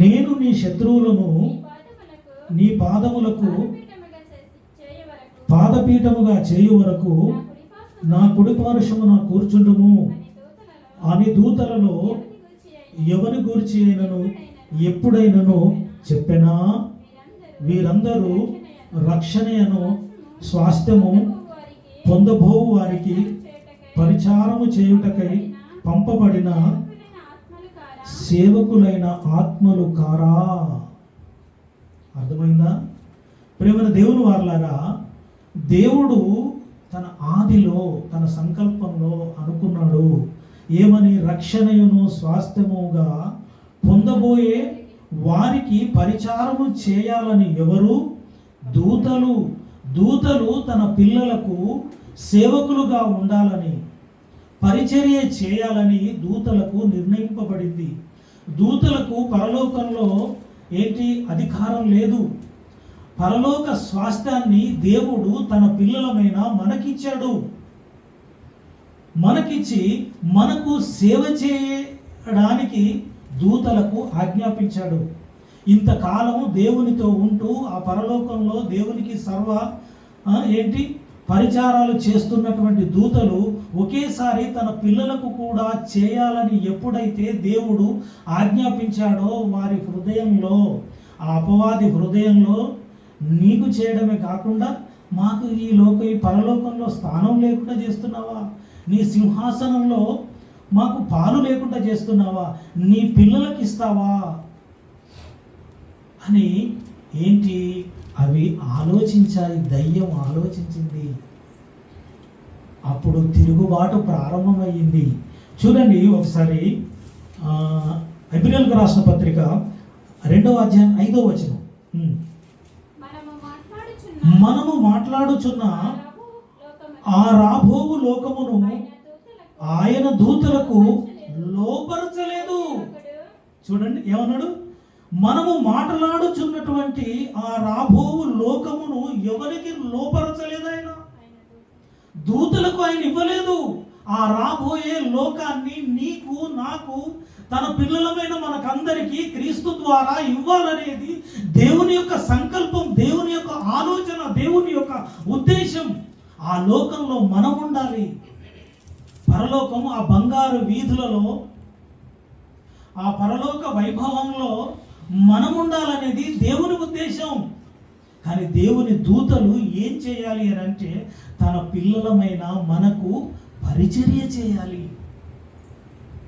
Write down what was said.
నేను నీ శత్రువులను నీ పాదములకు పాదపీఠముగా చేయు వరకు నా కుడిపార్శ్వమున కూర్చుండుము అని దూతలలో ఎవని గూర్చి అయినను ఎప్పుడైనను చెప్పెనా? వీరందరూ రక్షణయను స్వాస్థ్యము పొందబోవు వారికి పరిచారము చేయుటకై పంపబడిన సేవకులైన ఆత్మలు కారా? అర్థమైందా? ప్రేమైన దేవుని వారలారా, దేవుడు తన ఆదిలో తన సంకల్పంలో అనుకున్నాడు ఏమని? రక్షణయును స్వాస్థ్యముగా పొందబోయే వారికి పరిచారము చేయాలని. ఎవరు? దూతలు. దూతలు తన పిల్లలకు సేవకులుగా ఉండాలని, పరిచర్య చేయాలని దూతలకు నిర్ణయింపబడింది. దూతలకు పరలోకంలో ఏంటి అధికారం లేదు. పరలోక స్వాస్థ్యాన్ని దేవుడు తన పిల్లలమైన మనకిచ్చాడు. మనకిచ్చి మనకు సేవ చేయడానికి దూతలకు ఆజ్ఞాపించాడు. ఇంతకాలం దేవునితో ఉంటూ ఆ పరలోకంలో దేవునికి పరిచారాలు చేస్తున్నటువంటి దూతలు ఒకేసారి తన పిల్లలకు కూడా చేయాలని ఎప్పుడైతే దేవుడు ఆజ్ఞాపించాడో వారి హృదయంలో, ఆ అపవాది హృదయంలో, నీకు చేయడమే కాకుండా మాకు ఈ పరలోకంలో స్థానం లేకుండా చేస్తున్నావా? నీ సింహాసనంలో మాకు పాలు లేకుండా చేస్తున్నావా? నీ పిల్లలకి ఇస్తావా అని అవి ఆలోచించాయి. దయ్యం ఆలోచించింది. అప్పుడు తిరుగుబాటు ప్రారంభమయ్యింది. చూడండి ఒకసారి ఎబ్రియల్కు రాసిన పత్రిక 2వ అధ్యాయం 5వ వచనం. మనము మాట్లాడుచున్న ఆ రాబోవు లోకమును ఆయన దూతలకు లోపరచలేదు. చూడండి ఏమన్నాడు? మనము మాట్లాడుచున్నటువంటి ఆ రాబోవు లోకమును ఎవరికి లోపరచలేదు ఆయన. దూతలకు ఆయన ఇవ్వలేదు. ఆ రాబోయే లోకాన్ని నీకు నాకు తన పిల్లలమైన మనకందరికీ క్రీస్తు ద్వారా ఇవ్వాలనేది దేవుని యొక్క సంకల్పం, దేవుని యొక్క ఆలోచన, దేవుని యొక్క ఉద్దేశం. ఆ లోకంలో మనం ఉండాలి. పరలోకం ఆ బంగారు వీధులలో, ఆ పరలోక వైభవంలో మనం ఉండాలనేది దేవుని ఉద్దేశం. కానీ దేవుని దూతలు ఏం చేయాలి అని అంటే తన పిల్లలమైన మనకు పరిచర్య చేయాలి.